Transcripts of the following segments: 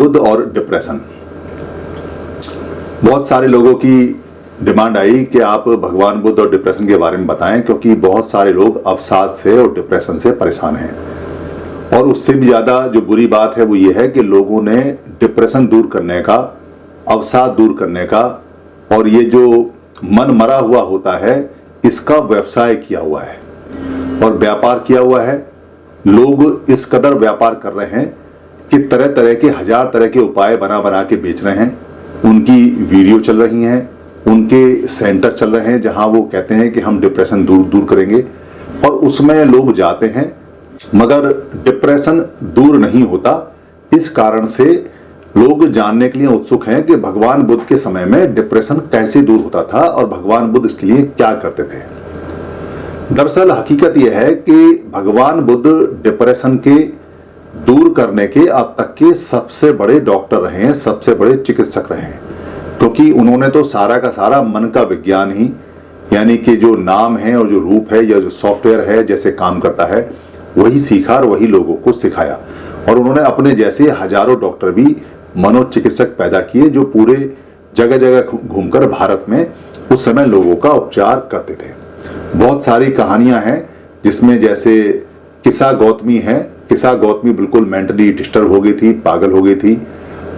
बुध और डिप्रेशन। बहुत सारे लोगों की डिमांड आई कि आप भगवान बुध और डिप्रेशन के बारे में बताएं, क्योंकि बहुत सारे लोग अवसाद से और डिप्रेशन से परेशान हैं। और उससे भी ज़्यादा जो बुरी बात है वो ये है कि लोगों ने डिप्रेशन दूर करने का, अवसाद दूर करने का और ये जो मन मरा हुआ होता है इसका व्यवसाय किया हुआ है और व्यापार किया हुआ है। लोग इस कदर व्यापार कर रहे हैं कि तरह तरह के, हजार तरह के उपाय बना बना के बेच रहे हैं। उनकी वीडियो चल रही हैं, उनके सेंटर चल रहे हैं जहां वो कहते हैं कि हम डिप्रेशन दूर करेंगे, और उसमें लोग जाते हैं मगर डिप्रेशन दूर नहीं होता। इस कारण से लोग जानने के लिए उत्सुक हैं कि भगवान बुद्ध के समय में डिप्रेशन कैसे दूर होता था और भगवान बुद्ध इसके लिए क्या करते थे। दरअसल हकीकत यह है कि भगवान बुद्ध डिप्रेशन के दूर करने के अब तक के सबसे बड़े डॉक्टर रहे हैं, सबसे बड़े चिकित्सक रहे हैं, क्योंकि उन्होंने तो सारा का सारा मन का विज्ञान ही, यानी कि जो नाम है और जो रूप है या जो सॉफ्टवेयर है जैसे काम करता है वही सीखा और वही लोगों को सिखाया। और उन्होंने अपने जैसे हजारों डॉक्टर भी, मनोचिकित्सक पैदा किए जो पूरे जगह जगह घूमकर भारत में उस समय लोगों का उपचार करते थे। बहुत सारी कहानियां हैं जिसमें जैसे किसा गौतमी है। किसा गौतमी बिल्कुल मेंटली डिस्टर्ब हो गई थी, पागल हो गई थी,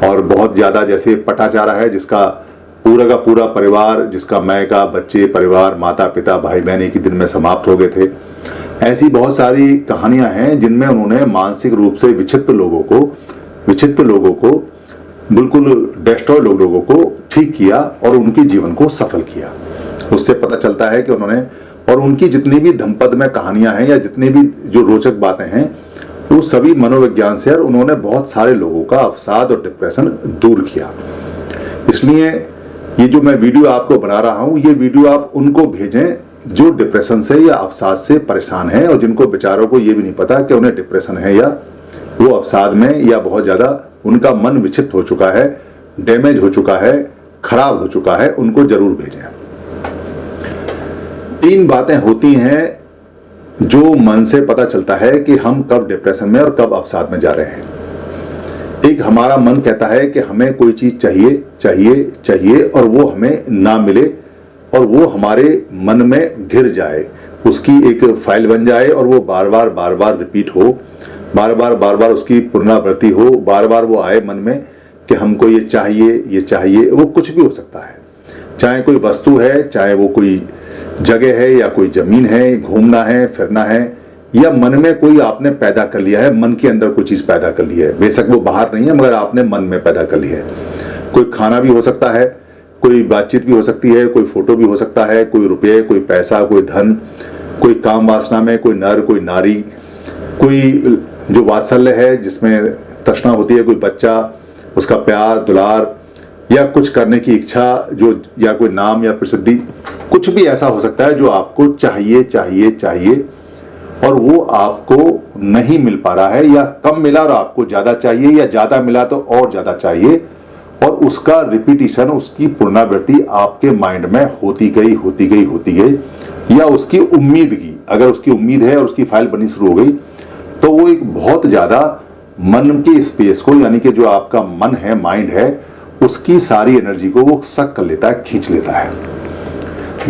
और बहुत ज्यादा जैसे पटाचारा है जिसका पूरा का पूरा परिवार, जिसका माय का बच्चे, परिवार, माता पिता, भाई बहन एक ही दिन में समाप्त हो गए थे। ऐसी बहुत सारी कहानियां हैं जिनमें उन्होंने मानसिक रूप से विक्षिप्त लोगों को बिल्कुल डिस्ट्रॉय लोगों को ठीक किया और उनके जीवन को सफल किया। उससे पता चलता है कि उन्होंने, और उनकी जितनी भी धमपद में कहानियां हैं या जितनी भी जो रोचक बातें हैं वो सभी मनोविज्ञान से, और उन्होंने बहुत सारे लोगों का अवसाद और डिप्रेशन दूर किया। इसलिए ये जो मैं वीडियो आपको बना रहा हूं, ये वीडियो आप उनको भेजें जो डिप्रेशन से या अवसाद से परेशान हैं और जिनको बेचारों को ये भी नहीं पता कि उन्हें डिप्रेशन है या वो अवसाद में या बहुत ज्यादा उनका मन विक्षिप्त हो चुका है, डैमेज हो चुका है, खराब हो चुका है, उनको जरूर भेजें। 3 बातें होती हैं जो मन से पता चलता है कि हम कब डिप्रेशन में और कब अवसाद में जा रहे हैं। एक, हमारा मन कहता है कि हमें कोई चीज चाहिए और वो हमें ना मिले और वो हमारे मन में घिर जाए, उसकी एक फाइल बन जाए और वो बार बार रिपीट हो, बार बार उसकी पुनरावृत्ति हो, बार बार वो आए मन में कि हमको ये चाहिए। वो कुछ भी हो सकता है, चाहे कोई वस्तु है, चाहे वो कोई जगह है या कोई जमीन है, घूमना है, फिरना है, या मन में कोई आपने पैदा कर लिया है, मन के अंदर कोई चीज पैदा कर ली है, बेशक वो बाहर नहीं है मगर आपने मन में पैदा कर ली है। कोई खाना भी हो सकता है, कोई बातचीत भी हो सकती है, कोई फोटो भी हो सकता है, कोई रुपये, कोई पैसा, कोई धन, कोई काम वासना में, कोई नर, कोई नारी, कोई जो वात्सल्य है जिसमें तृष्णा होती है, कोई बच्चा, उसका प्यार दुलार, या कुछ करने की इच्छा जो, या कोई नाम या प्रसिद्धि, कुछ भी ऐसा हो सकता है जो आपको चाहिए और वो आपको नहीं मिल पा रहा है, या कम मिला और आपको ज्यादा चाहिए, या ज्यादा मिला तो और ज्यादा चाहिए, और उसका रिपीटिशन, उसकी पुनरावृत्ति आपके माइंड में होती गई, या उसकी उम्मीद की, अगर उसकी उम्मीद है और उसकी फाइल बननी शुरू हो गई तो वो एक बहुत ज्यादा मन के स्पेस को, यानी कि जो आपका मन है, माइंड है, उसकी सारी एनर्जी को वो सक कर लेता है, खींच लेता है।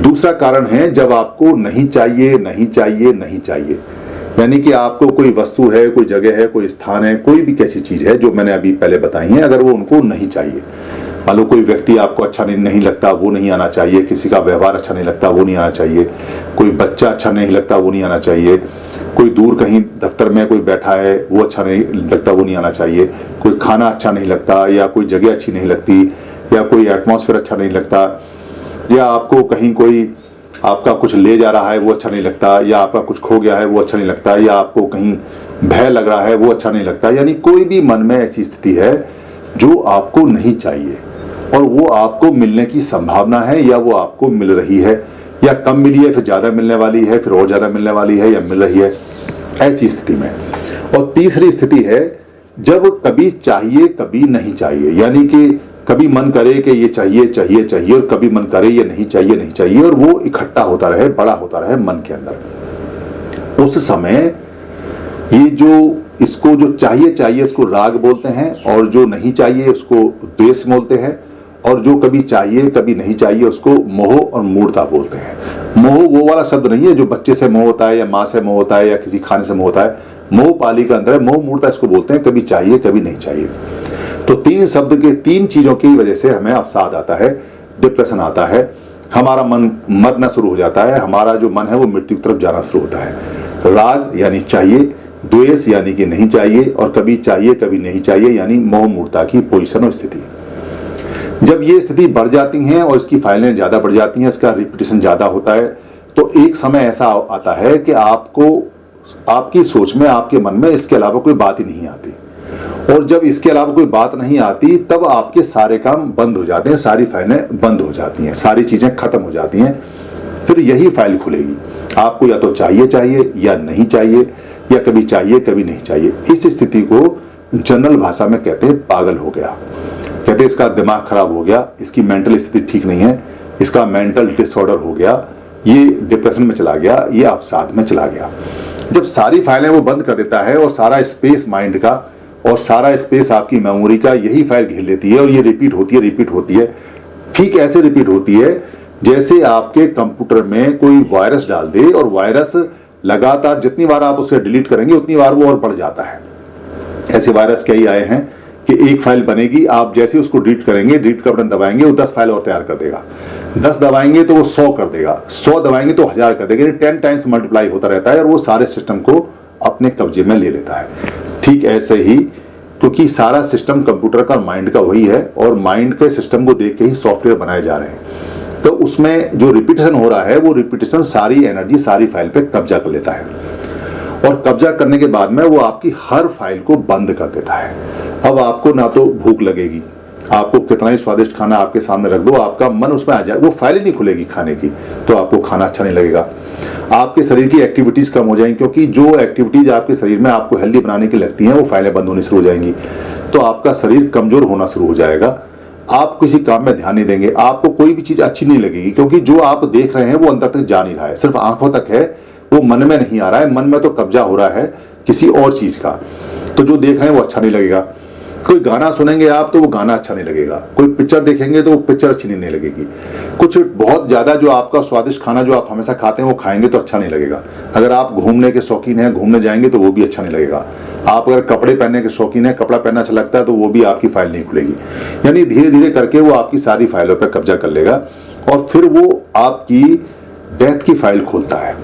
दूसरा कारण है जब आपको नहीं चाहिए, यानी कि आपको कोई वस्तु है, कोई जगह है, कोई स्थान है, कोई भी कैसी चीज है जो मैंने अभी पहले बताई है, अगर वो उनको नहीं चाहिए, मान लो कोई व्यक्ति आपको अच्छा नहीं लगता, वो नहीं आना चाहिए, किसी का व्यवहार अच्छा नहीं लगता, वो नहीं आना चाहिए, कोई बच्चा अच्छा नहीं लगता, वो नहीं आना चाहिए, कोई दूर कहीं दफ्तर में कोई बैठा है वो अच्छा नहीं लगता, वो नहीं आना चाहिए, कोई खाना अच्छा नहीं लगता, या कोई जगह अच्छी नहीं लगती, या कोई एटमॉस्फेयर अच्छा नहीं लगता, या आपको कहीं कोई आपका कुछ ले जा रहा है वो अच्छा नहीं लगता, या आपका कुछ खो गया है वो अच्छा नहीं लगता, या आपको कहीं भय लग रहा है वो अच्छा नहीं लगता। यानी कोई भी मन में ऐसी स्थिति है जो आपको नहीं चाहिए और वो आपको मिलने की संभावना है, या वो आपको मिल रही है, या कम मिली है फिर ज्यादा मिलने वाली है, फिर और ज्यादा मिलने वाली है, या मिल रही है, ऐसी स्थिति में। और तीसरी स्थिति है जब कभी चाहिए कभी नहीं चाहिए, यानी कि कभी मन करे कि ये चाहिए और कभी मन करे ये नहीं चाहिए, और वो इकट्ठा होता रहे, बड़ा होता रहे मन के अंदर। उस समय ये जो इसको जो चाहिए चाहिए इसको राग बोलते हैं, और जो नहीं चाहिए उसको द्वेष बोलते हैं, और जो कभी चाहिए कभी नहीं चाहिए उसको मोह और मूढ़ता बोलते हैं। मोह वो वाला शब्द नहीं है जो बच्चे से मोह होता है या माँ से मोह होता है या किसी खाने से मोह होता है। मोह पाली का अंदर है, मोह मूढ़ता इसको बोलते हैं, कभी चाहिए कभी नहीं चाहिए। तो तीन शब्द के तीन चीजों की वजह से हमें अवसाद आता है, डिप्रेशन आता है, हमारा मन मरना शुरू हो जाता है, हमारा जो मन है वो मृत्यु की तरफ जाना शुरू होता है। राग यानी चाहिए, द्वेष यानी कि नहीं चाहिए, और कभी चाहिए कभी नहीं चाहिए यानी मोह मूढ़ता की पोजीशन और स्थिति। जब ये स्थिति बढ़ जाती हैं और इसकी फाइलें ज्यादा बढ़ जाती हैं, इसका रिपीटेशन ज्यादा होता है, तो एक समय ऐसा आता है कि आपको आपकी सोच में, आपके मन में इसके अलावा कोई बात ही नहीं आती। और जब इसके अलावा कोई बात नहीं आती तब आपके सारे काम बंद हो जाते हैं, सारी फाइलें बंद हो जाती हैं, सारी चीजें खत्म हो जाती हैं। फिर यही फाइल खुलेगी। आपको या तो चाहिए चाहिए या नहीं चाहिए, या कभी चाहिए कभी नहीं चाहिए। इस स्थिति को जनरल भाषा में कहते हैं पागल हो गया, कहते हैं इसका दिमाग खराब हो गया, इसकी मेंटल स्थिति ठीक नहीं है, इसका मेंटल डिसऑर्डर हो गया, ये डिप्रेशन में चला गया, ये अवसाद में चला गया। जब सारी फाइलें वो बंद कर देता है और सारा स्पेस माइंड का और सारा स्पेस आपकी मेमोरी का यही फाइल घेर लेती है, और ये रिपीट होती है। ठीक ऐसे रिपीट होती है जैसे आपके कंप्यूटर में कोई वायरस डाल दे, और वायरस लगातार जितनी बार आप उसे डिलीट करेंगे उतनी बार वो और बढ़ जाता है। ऐसे वायरस कई आए हैं कि एक फाइल बनेगी, आप जैसे उसको डिलीट करेंगे, डिलीट का बटन दबाएंगे, वो 10 फाइल और तैयार कर देगा। 10 दबाएंगे तो वो 100 कर देगा, 100 दबाएंगे तो 1000 कर देगा, 10 टाइम्स मल्टीप्लाई होता रहता है, और वो सारे सिस्टम को अपने कब्जे में ले लेता है। ठीक ऐसे ही, क्योंकि सारा सिस्टम कंप्यूटर का माइंड का वही है, और माइंड के सिस्टम को देख के ही सॉफ्टवेयर बनाए जा रहे हैं, तो उसमें जो रिपीटेशन हो रहा है वो रिपीटेशन सारी एनर्जी सारी फाइल पे कब्जा कर लेता है, और कब्जा करने के बाद में वो आपकी हर फाइल को बंद कर देता है। अब आपको ना तो भूख लगेगी, आपको कितना ही स्वादिष्ट खाना आपके सामने रख दो, आपका मन उसमें आ जाए, वो फाइल ही नहीं खुलेगी खाने की, तो आपको खाना अच्छा नहीं लगेगा। आपके शरीर की एक्टिविटीज कम हो जाएंगी, क्योंकि जो एक्टिविटीज आपके शरीर में आपको हेल्दी बनाने की लगती हैं वो फाइलें बंद होनी शुरू हो जाएंगी, तो आपका शरीर कमजोर होना शुरू हो जाएगा। आप किसी काम में ध्यान नहीं देंगे, आपको कोई भी चीज अच्छी नहीं लगेगी, क्योंकि जो आप देख रहे हैं वो अंदर तक जा नहीं रहा है, सिर्फ आंखों तक है, वो मन में नहीं आ रहा है। मन में तो कब्जा हो रहा है किसी और चीज का, तो जो देख रहे हैं वो अच्छा नहीं लगेगा। कोई गाना सुनेंगे आप तो वो गाना अच्छा नहीं लगेगा, कोई पिक्चर देखेंगे तो वो पिक्चर अच्छी नहीं लगेगी, कुछ बहुत ज्यादा जो आपका स्वादिष्ट खाना जो आप हमेशा खाते हैं वो खाएंगे तो अच्छा नहीं लगेगा। अगर आप घूमने के शौकीन हैं, घूमने जाएंगे तो वो भी अच्छा नहीं लगेगा। आप अगर कपड़े पहनने के शौकीन है, कपड़ा पहनना अच्छा लगता है, तो वो भी आपकी फाइल नहीं खुलेगी। यानी धीरे धीरे करके वो आपकी सारी फाइलों पर कब्जा कर लेगा, और फिर वो आपकी डेथ की फाइल खोलता है।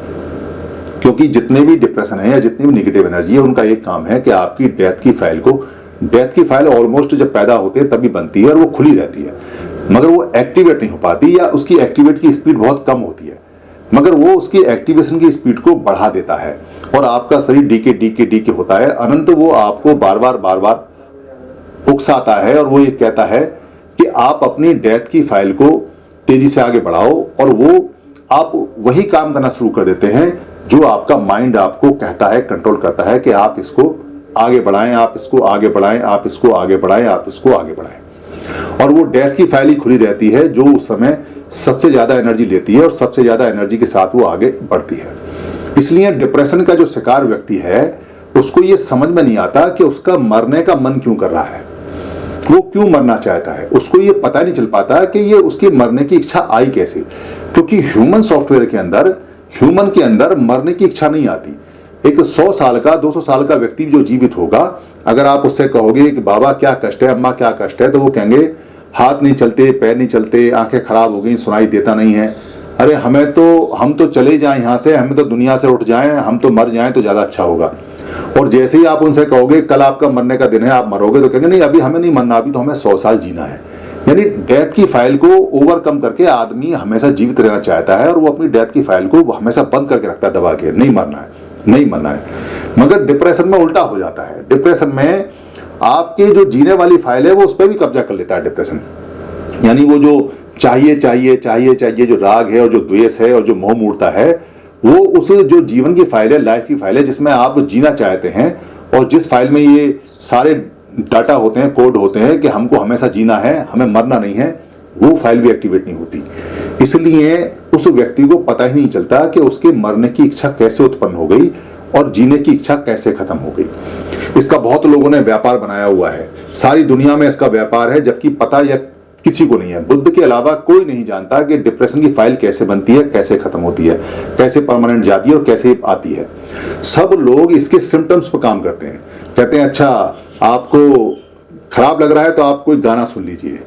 क्योंकि जितने भी डिप्रेशन है या जितनी भी नेगेटिव एनर्जी है, उनका एक काम है कि आपकी डेथ की फाइल ऑलमोस्ट जब पैदा होते हैं तभी बनती है, और वो खुली रहती है, मगर वो एक्टिवेट नहीं हो पाती, या उसकी एक्टिवेट की स्पीड बहुत कम होती है, मगर वो उसकी एक्टिवेशन की स्पीड को बढ़ा देता है, और आपका शरीर डीके होता है अनंत। वो आपको बार बार उकसाता है, और वो ये कहता है कि आप अपनी डेथ की फाइल को तेजी से आगे बढ़ाओ, और वो आप वही काम करना शुरू कर देते हैं जो आपका माइंड आपको कहता है, कंट्रोल करता है कि आप इसको आगे बढ़ाएं, आप इसको आगे बढ़ाएं, आप इसको आगे बढ़ाएं, आप इसको आगे बढ़ाएं। और वो डेथ की फाइल ही खुली रहती है जो उस समय सबसे ज्यादा एनर्जी लेती है, और सबसे ज्यादा एनर्जी के साथ वो आगे बढ़ती है। इसलिए डिप्रेशन का जो शिकार व्यक्ति है उसको ये समझ में नहीं आता कि उसका मरने का मन क्यों कर रहा है, वो क्यों मरना चाहता है, उसको ये पता नहीं चल पाता कि ये उसकी मरने की इच्छा आई कैसे। क्योंकि ह्यूमन सॉफ्टवेयर के अंदर, ह्यूमन के अंदर मरने की इच्छा नहीं आती। एक 100 साल का 200 साल का व्यक्ति जो जीवित होगा, अगर आप उससे कहोगे कि बाबा क्या कष्ट है, अम्मा क्या कष्ट है, तो वो कहेंगे हाथ नहीं चलते, पैर नहीं चलते, आंखें खराब हो गई, सुनाई देता नहीं है, अरे हम तो चले जाएं यहाँ से, हमें तो दुनिया से उठ जाएं, हम तो मर जाएं तो ज्यादा अच्छा होगा। और जैसे ही आप उनसे कहोगे कल आपका मरने का दिन है, आप मरोगे, तो कहेंगे नहीं अभी हमें नहीं मरना, अभी तो हमें 100 साल जीना है। यानी डेथ की फाइल को ओवरकम करके आदमी हमेशा जीवित रहना चाहता है, और वो अपनी डेथ की फाइल को हमेशा बंद करके रखता है, दबा के, नहीं मरना है, नहीं मरना है। मगर डिप्रेशन में उल्टा हो जाता है। डिप्रेशन में आपके जो जीने वाली फाइल है वो उस पर भी कब्जा कर लेता है डिप्रेशन। यानी वो जो चाहिए जो राग है और जो द्वेष है और जो मोह मूढ़ता है, वो उस जो जीवन की फाइल है, लाइफ की फाइल है, जिसमें आप जीना चाहते हैं, और जिस फाइल में ये सारे डाटा होते हैं, कोड होते हैं कि हमको हमेशा जीना है, हमें मरना नहीं है, वो फाइल भी एक्टिवेट नहीं होती। इसलिए उस व्यक्ति को पता ही नहीं चलता कि उसके मरने की इच्छा कैसे उत्पन्न हो गई, और जीने की इच्छा कैसे खत्म हो गई। इसका बहुत लोगों ने व्यापार बनाया हुआ है, सारी दुनिया में इसका व्यापार है, जबकि पता या किसी को नहीं है। बुद्ध के अलावा कोई नहीं जानता कि डिप्रेशन की फाइल कैसे बनती है, कैसे खत्म होती है, कैसे परमानेंट जाती है और कैसे आती है। सब लोग इसके सिम्टम्स पर काम करते हैं, कहते हैं अच्छा आपको खराब लग रहा है तो आप कोई गाना सुन लीजिए,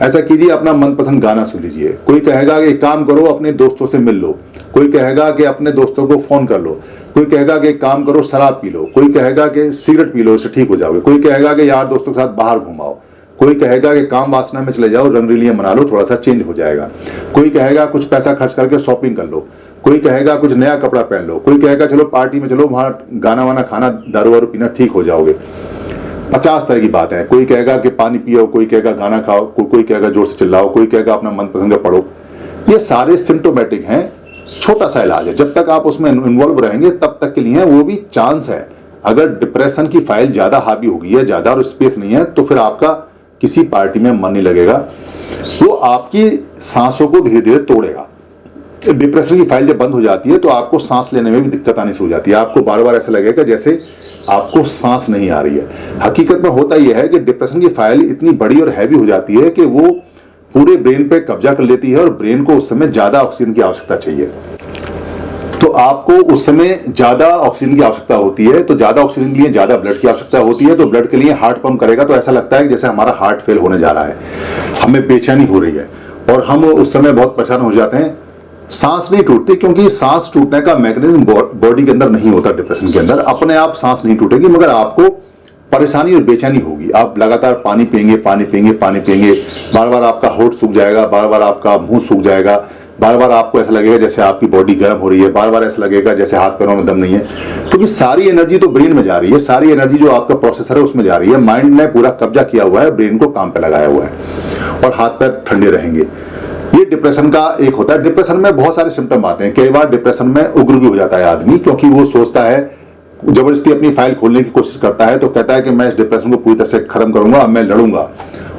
ऐसा कीजिए, अपना मनपसंद गाना सुन लीजिए। कोई कहेगा कि काम करो अपने दोस्तों से मिल लो, कोई कहेगा कि अपने दोस्तों को फोन कर लो, कोई कहेगा कि काम करो शराब पी लो, कोई कहेगा कि सिगरेट पी लो इससे ठीक हो जाओगे, कोई कहेगा कि यार दोस्तों के साथ बाहर घुमाओ, कोई कहेगा कि काम वासना में चले जाओ, रंगरीलियां मना लो, थोड़ा सा चेंज हो जाएगा, कोई कहेगा कुछ पैसा खर्च करके शॉपिंग कर लो, कोई कहेगा कुछ नया कपड़ा पहन लो, कोई कहेगा चलो पार्टी में चलो, वहां गाना वाना खाना दारू वारू पीना ठीक हो जाओगे। 50 तरह की बात है। कोई कहेगा कि पानी पियो, कोई कहेगा गाना खाओ, कोई कहेगा जोर से चिल्लाओ, कोई कहेगा अपना मनपसंद का पढ़ो। ये सारे सिम्टोमेटिक हैं, छोटा सा इलाज है। जब तक आप उसमें इन्वॉल्व रहेंगे तब तक के लिए वो भी चांस है। अगर डिप्रेशन की फाइल ज्यादा हावी हो गई है, ज्यादा और स्पेस नहीं है, तो फिर आपका किसी पार्टी में मन नहीं लगेगा, वो आपकी सांसों को धीरे धीरे तोड़ेगा। डिप्रेशन की फाइल जब बंद हो जाती है तो आपको सांस लेने में भी दिक्कत आनी शुरू हो जाती है। आपको बार बार ऐसा लगेगा जैसे आपको सांस नहीं आ रही है। हकीकत में होता यह है कि डिप्रेशन की फाइल इतनी बड़ी और हैवी हो जाती है कि वो पूरे ब्रेन पे कब्जा कर लेती है और ब्रेन को उस समय ज्यादा ऑक्सीजन की आवश्यकता चाहिए। तो आपको उस समय ज्यादा ऑक्सीजन की आवश्यकता होती है, तो ज्यादा ऑक्सीजन के लिए ज्यादा ब्लड की आवश्यकता होती है। तो ब्लड के लिए हार्ट पंप करेगा तो ऐसा लगता है जैसे हमारा हार्ट फेल होने जा रहा है, हमें बेचैनी हो रही है और हम उस समय बहुत परेशान हो जाते हैं। सांस नहीं टूटती क्योंकि सांस टूटने का मैकेनिज्म बॉडी के अंदर नहीं होता। डिप्रेशन के अंदर अपने आप सांस नहीं टूटेगी, मगर आपको परेशानी और बेचैनी होगी। आप लगातार पानी पिएंगे, पानी पिएंगे, पानी पिएंगे, बार बार आपका होठ सूख जाएगा, बार बार आपका मुंह सूख जाएगा, बार बार आपको ऐसा लगेगा जैसे आपकी बॉडी गर्म हो रही है, बार बार ऐसा लगेगा जैसे हाथ पैरों में दम नहीं है, क्योंकि सारी एनर्जी तो ब्रेन में जा रही है, सारी एनर्जी जो आपका प्रोसेसर है उसमें जा रही है। माइंड ने पूरा कब्जा किया हुआ है, ब्रेन को काम पे लगाया हुआ है और हाथ पैर ठंडे रहेंगे। ये डिप्रेशन का एक होता है। डिप्रेशन में बहुत सारे सिम्टम आते हैं। कई बार डिप्रेशन में उग्र भी हो जाता है आदमी, क्योंकि वो सोचता है, जबरदस्ती अपनी फाइल खोलने की कोशिश करता है, तो कहता है कि मैं इस डिप्रेशन को पूरी तरह से खत्म करूंगा, अब मैं लड़ूंगा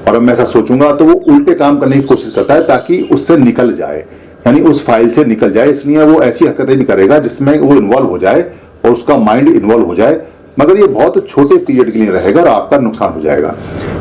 और अब मैं ऐसा सोचूंगा। तो वो उल्टे काम करने की कोशिश करता है ताकि उससे निकल जाए, यानी उस फाइल से निकल जाए। इसलिए वो ऐसी हरकतें भी करेगा जिसमें वो इन्वॉल्व हो जाए और उसका माइंड इन्वॉल्व हो जाए, मगर ये बहुत छोटे पीरियड के लिए रहेगा और आपका नुकसान हो जाएगा।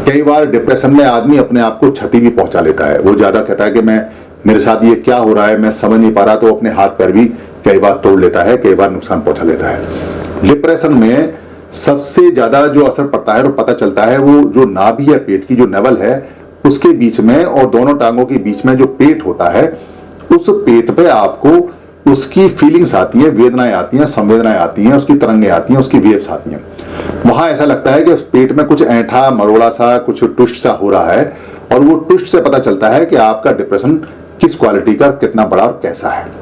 कई बार डिप्रेशन में आदमी अपने आप को क्षति भी पहुंचा लेता है। वो ज्यादा कहता है कि मेरे साथ ये क्या हो रहा है, मैं समझ नहीं पा रहा, तो अपने हाथ पैर भी कई बार तोड़ लेता है, कई बार नुकसान पहुंचा लेता है। डिप्रेशन में सबसे ज्यादा जो असर पड़ता है और पता चलता है, वो जो नाभि है, पेट की जो नेवल है उसके बीच में और दोनों टांगों के बीच में जो पेट होता है, उस पेट पे आपको उसकी फीलिंग्स आती है, वेदनाएं आती हैं, संवेदनाएं आती हैं, उसकी तरंगें आती हैं, उसकी वेव्स आती हैं। वहां ऐसा लगता है कि पेट में कुछ ऐंठा मरोड़ा सा, कुछ ट्विस्ट सा हो रहा है और वो ट्विस्ट से पता चलता है कि आपका डिप्रेशन किस क्वालिटी का, कितना बड़ा और कैसा है।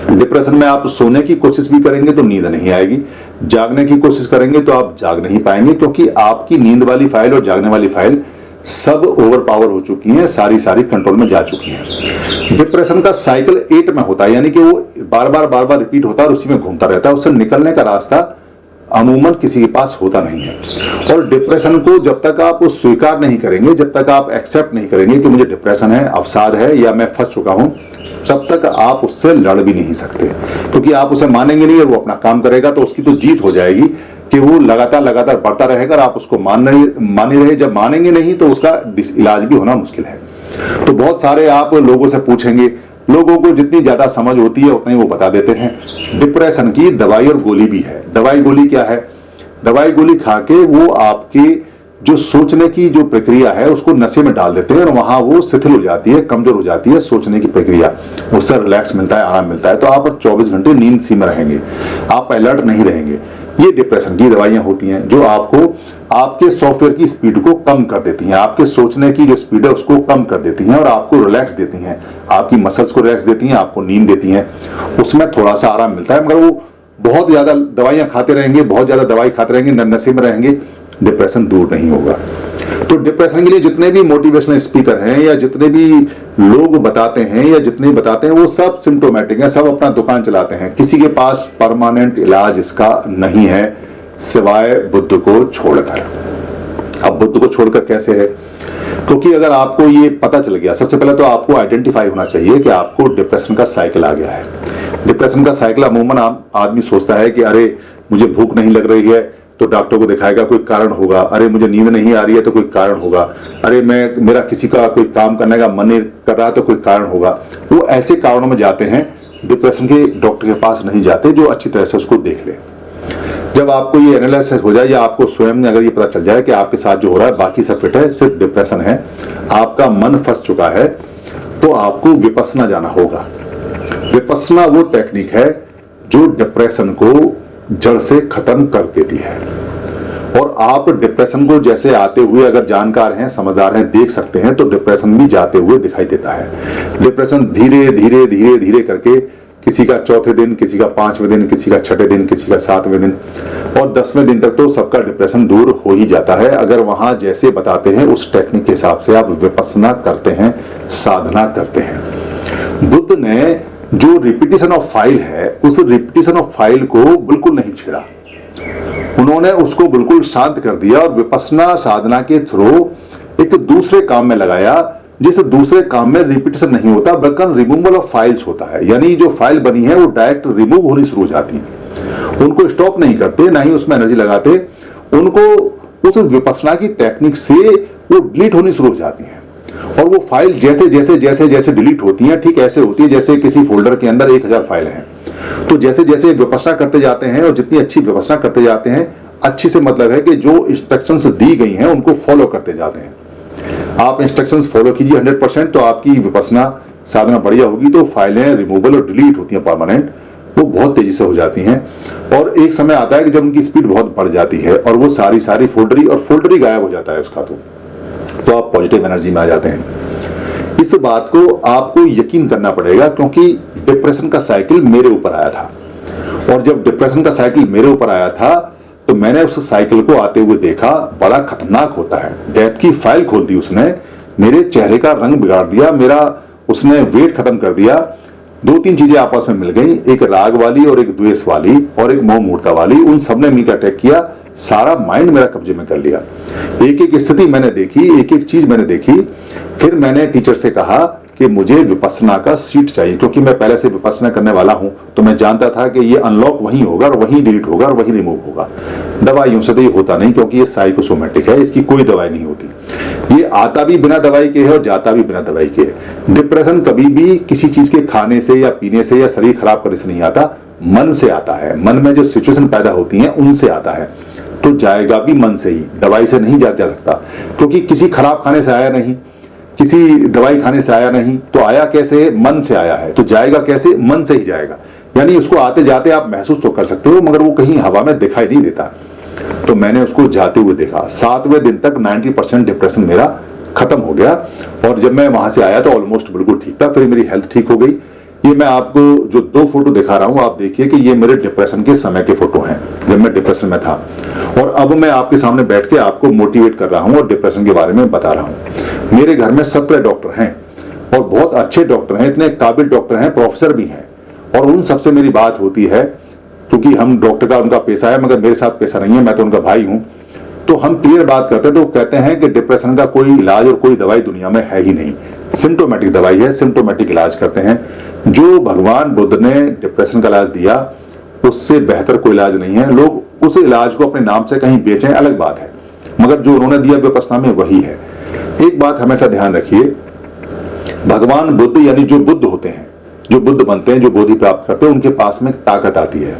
डिप्रेशन में आप सोने की कोशिश भी करेंगे तो नींद नहीं आएगी, जागने की कोशिश करेंगे तो आप जाग नहीं पाएंगे, क्योंकि आपकी नींद वाली फाइल और जागने वाली फाइल सब ओवर पावर हो चुकी हैं, सारी कंट्रोल में जा चुकी हैं। डिप्रेशन का साइकिल 8 में होता है, यानी कि वो बार बार रिपीट होता है और उसी में घूमता रहता है। उससे निकलने का रास्ता अमूमन किसी के पास होता नहीं है। और डिप्रेशन को जब तक आप स्वीकार नहीं करेंगे, जब तक आप एक्सेप्ट नहीं करेंगे कि मुझे डिप्रेशन है, अवसाद है या मैं फंस चुका हूं, तब तक आप उससे लड़ भी नहीं सकते, क्योंकि आप उसे मानेंगे नहीं और वो अपना काम करेगा। तो उसकी तो जीत हो जाएगी कि वो लगातार बढ़ता रहेगा, आप उसको मान ही रहे। जब मानेंगे नहीं तो उसका इलाज भी होना मुश्किल है। तो बहुत सारे आप लोगों से पूछेंगे, लोगों को जितनी ज्यादा समझ होती है उतनी वो बता देते हैं। डिप्रेशन की दवाई और गोली भी है। दवाई गोली क्या है? दवाई गोली खा के वो आपके जो सोचने की जो प्रक्रिया है उसको नशे में डाल देते हैं और वहां वो शिथिल हो जाती है, कमजोर हो जाती है सोचने की प्रक्रिया। उससे रिलैक्स मिलता है, आराम मिलता है, तो आप 24 घंटे नींद सी में रहेंगे, आप अलर्ट नहीं रहेंगे। ये डिप्रेशन की दवाइयां होती हैं जो आपको आपके सॉफ्टवेयर की स्पीड को कम कर देती हैं, आपके सोचने की जो स्पीड है उसको कम कर देती हैं और आपको रिलैक्स देती हैं, आपकी मसल्स को रिलैक्स देती हैं, आपको नींद देती हैं। उसमें थोड़ा सा आराम मिलता है, मगर वो बहुत ज्यादा दवाइयां खाते रहेंगे, बहुत ज्यादा दवाई खाते रहेंगे, नशे में रहेंगे, डिप्रेशन दूर नहीं होगा। तो डिप्रेशन के लिए जितने भी मोटिवेशनल स्पीकर हैं या जितने भी लोग बताते हैं या जितने बताते हैं वो सब सिम्टोमेटिक हैं, सब अपना दुकान चलाते हैं। किसी के पास परमानेंट इलाज इसका नहीं है सिवाय बुद्ध को छोड़कर। अब बुद्ध को छोड़कर कैसे है? क्योंकि अगर आपको ये पता चल गया, सबसे पहले तो आपको आइडेंटिफाई होना चाहिए कि आपको डिप्रेशन का साइकिल आ गया है। डिप्रेशन का साइकिल अमूमन आदमी सोचता है कि अरे मुझे भूख नहीं लग रही है तो डॉक्टर को दिखाएगा, कोई कारण होगा। अरे मुझे नींद नहीं आ रही है तो कोई कारण होगा। अरे मेरा किसी का कोई काम करने का मन नहीं कर रहा तो कोई कारण होगा। वो ऐसे कारणों में जाते हैं, डिप्रेशन के डॉक्टर के पास नहीं जाते जो अच्छी तरह से उसको देख ले। जब आपको ये एनालिसिस हो जाए या आपको स्वयं में अगर ये पता चल जाए कि आपके साथ जो हो रहा है बाकी सब फिट है, सिर्फ डिप्रेशन है, आपका मन फंस चुका है, तो आपको विपस्सना जाना होगा। विपस्सना वो टेक्निक है जो डिप्रेशन को जड़ से खत्म कर देती है। और आप डिप्रेशन को जैसे आते हुए अगर जानकार हैं, समझदार हैं, देख सकते हैं, तो डिप्रेशन भी जाते हुए दिखाई देता है। डिप्रेशन धीरे धीरे धीरे धीरे करके किसी का चौथे दिन, किसी का 5वें दिन, किसी का 6ठे दिन, किसी का 7वें दिन और 10वें दिन तक तो सबका डिप्रेशन दूर हो ही जाता है, अगर वहां जैसे बताते हैं उस टेक्निक के हिसाब से आप विपस्सना करते हैं, साधना करते हैं। बुद्ध ने जो रिपीटिशन ऑफ फाइल है, उस रिपीटिशन ऑफ फाइल को बिल्कुल नहीं छेड़ा, उन्होंने उसको बिल्कुल शांत कर दिया और विपस्सना साधना के थ्रू एक दूसरे काम में लगाया, जिस दूसरे काम में रिपीटिशन नहीं होता बल्कि रिमूवल ऑफ फाइल्स होता है। यानी जो फाइल बनी है वो डायरेक्ट रिमूव होनी शुरू हो जाती है, उनको स्टॉप नहीं करते, ना ही उसमें एनर्जी लगाते, उनको उस विपस्सना की टेक्निक से वो डिलीट होनी शुरू हो जाती है। और वो फाइल जैसे जैसे जैसे जैसे डिलीट होती है, ठीक ऐसे होती है जैसे किसी फोल्डर के अंदर 1000 फाइल हैं। तो जैसे जैसे विपस्सना करते जाते हैं और जितनी अच्छी विपस्सना करते जाते हैं, अच्छी से मतलब है कि जो इंस्ट्रक्शंस दी गई हैं उनको फॉलो करते जाते हैं। आप इंस्ट्रक्शंस फॉलो कीजिए 100%, तो आपकी विपस्सना साधना बढ़िया होगी, तो फाइलें रिमूवल और डिलीट होती हैं परमानेंट, वो बहुत तेजी से हो जाती हैं। और एक समय आता है कि जब उनकी स्पीड बहुत बढ़ जाती है और वो सारी फोल्डर ही गायब हो जाता है उसका, तो आप पॉजिटिव एनर्जी में आ जाते हैं। इस बात को आपको यकीन करना पड़ेगा, क्योंकि डिप्रेशन का साइकिल मेरे ऊपर आया था, और जब डिप्रेशन का साइकिल मेरे ऊपर आया था तो मैंने उस साइकिल को आते हुए देखा, बड़ा खतरनाक होता है। डेथ की फाइल खोल दी उसने, मेरे चेहरे का रंग बिगाड़ दिया, मेरा उसने वेट खत्म कर दिया। 2-3 चीजें आपस में मिल गई, एक राग वाली और एक द्वेष वाली और एक मोह मूर्ता वाली, उन सबने मिलकर अटैक किया, सारा माइंड मेरा कब्जे में कर लिया। एक एक स्थिति मैंने देखी, एक एक चीज मैंने देखी। फिर मैंने टीचर से कहा कि मुझे विपस्सना का सीट चाहिए, क्योंकि मैं पहले से विपस्सना करने वाला हूं, तो मैं जानता था कि ये अनलॉक वहीं होगा और वहीं डिलीट होगा और वहीं रिमूव होगा। दवाइयों से तो ये होता नहीं, क्योंकि ये साइकोसोमेटिक है, इसकी कोई दवाई नहीं होती। ये आता भी बिना दवाई के है और जाता भी बिना दवाई के है। डिप्रेशन कभी भी किसी चीज के खाने से या पीने से या शरीर खराब करने से नहीं आता, मन से आता है। मन में जो सिचुएशन पैदा होती है उनसे आता है, तो जाएगा भी मन से ही, दवाई से नहीं जा सकता, क्योंकि किसी खराब खाने से आया नहीं, किसी दवाई खाने से आया नहीं, तो आया कैसे? मन से आया है, तो जाएगा कैसे? मन से ही जाएगा। यानी उसको आते जाते आप महसूस तो कर सकते हो, मगर वो कहीं हवा में दिखाई नहीं देता। तो मैंने उसको जाते हुए देखा। 7वें दिन तक 90% डिप्रेशन मेरा खत्म हो गया, और जब मैं वहां से आया तो ऑलमोस्ट बिल्कुल ठीक था। फिर मेरी हेल्थ ठीक हो गई। ये मैं आपको जो 2 फोटो दिखा रहा हूं, आप देखिए कि ये मेरे डिप्रेशन के समय के फोटो हैं, जब मैं डिप्रेशन में था। और अब मैं आपके सामने बैठ के आपको मोटिवेट कर रहा हूं और डिप्रेशन के बारे में बता रहा हूं। मेरे घर में 17 डॉक्टर हैं और बहुत अच्छे डॉक्टर हैं, इतने काबिल डॉक्टर हैं, प्रोफेसर भी हैं, और उन सबसे मेरी बात होती है, क्योंकि हम डॉक्टर का उनका पेशा है, मगर मेरे साथ पेशा नहीं है, मैं तो उनका भाई हूं। तो हम क्लियर बात करते हैं, तो कहते हैं कि डिप्रेशन का कोई इलाज और कोई दवाई दुनिया में है ही नहीं। सिम्टोमेटिक दवाई है, सिम्टोमेटिक इलाज करते हैं। जो भगवान बुद्ध ने डिप्रेशन का इलाज दिया, उससे बेहतर कोई इलाज नहीं है। लोग उस इलाज को अपने नाम से कहीं बेचें, अलग बात है, मगर जो उन्होंने दिया विपस्सना में वही है। एक बात हमेशा ध्यान रखिए, भगवान बुद्ध यानी जो बुद्ध होते हैं, जो बुद्ध बनते हैं, जो बोधि प्राप्त करते हैं, उनके पास में ताकत आती है,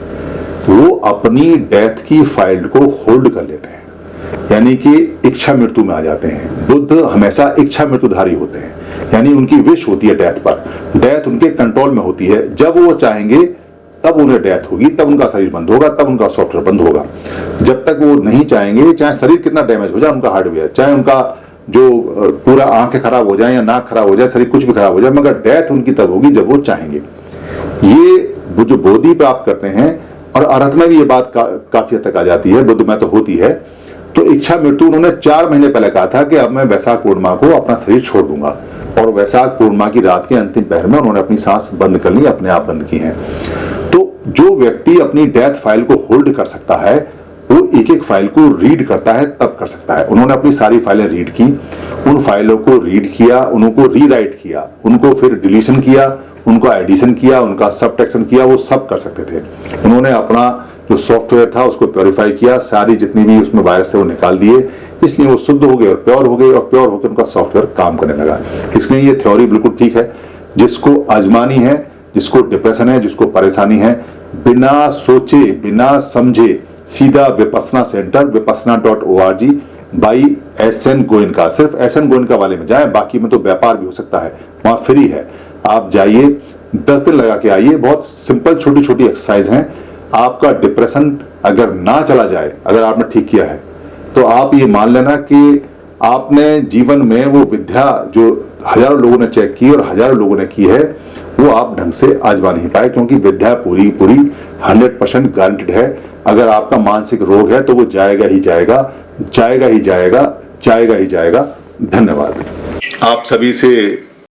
वो अपनी डेथ की फाइल को होल्ड कर लेते हैं, यानी कि इच्छा मृत्यु में आ जाते हैं। बुद्ध हमेशा इच्छा मृत्युधारी होते हैं, यानी उनकी विश होती है डेथ पर, डेथ उनके कंट्रोल में होती है। जब वो चाहेंगे तब उन्हें डेथ होगी, तब उनका शरीर बंद होगा, तब उनका सॉफ्टवेयर बंद होगा। जब तक वो नहीं चाहेंगे, चाहे शरीर कितना डैमेज हो जाए, उनका हार्डवेयर, चाहे उनका जो पूरा आंखें खराब हो जाए या नाक खराब हो जाए, शरीर कुछ भी खराब हो जाए, मगर डेथ उनकी तब होगी जब वो चाहेंगे। ये जो बोधि प्राप्त करते हैं, और अर्थ में भी ये बात काफी हद तक आ जाती है, बुद्ध में तो होती है। तो इच्छा मृत्यु उन्होंने 4 महीने पहले कहा था कि अब मैं वैशाख पूर्णिमा को अपना शरीर छोड़ दूंगा, और वैशाख पूर्णिमा की रात के अंतिम पहर में उन्होंने अपनी सांस बंद कर ली, अपने आप बंद की है। तो जो व्यक्ति अपनी डेथ फाइल को होल्ड कर सकता है, वो एक एक फाइल को रीड करता है, तब कर सकता है। उन्होंने अपनी सारी फाइलें रीड की, उन फाइलों को रीड किया, उनको रीराइट किया, उनको फिर डिलीशन किया, उनका एडिशन किया, उनका सबट्रैक्शन किया, वो सब कर सकते थे। उन्होंने अपना जो सॉफ्टवेयर था उसको प्योरीफाई किया, सारी जितनी भी उसमें वायरस थे वो निकाल दिए, इसलिए वो शुद्ध हो गए और प्योर हो गए, और प्योर होकर उनका सॉफ्टवेयर काम करने लगा। इसलिए ये थ्योरी बिल्कुल ठीक है। जिसको आजमानी है, जिसको डिप्रेशन है, जिसको परेशानी है, बिना सोचे बिना समझे सीधा Vipassana centre vipassana.org by SN Goenka, सिर्फ SN गोयनका वाले में जाए, बाकी में तो व्यापार भी हो सकता है, वहां फ्री है। आप जाइए, 10 दिन लगा के आइए। बहुत सिंपल छोटी छोटी एक्सरसाइज हैं। आपका डिप्रेशन अगर ना चला जाए, अगर आपने ठीक किया है, तो आप ये मान लेना कि आपने जीवन में वो विद्या जो हजारों लोगों ने चेक की और हजारों लोगों ने की है, वो आप ढंग से आजमा नहीं पाए, क्योंकि विद्या पूरी 100% गारंटेड है। अगर आपका मानसिक रोग है तो वो जाएगा ही जाएगा, जाएगा ही जाएगा, जाएगा ही जाएगा। धन्यवाद। आप सभी से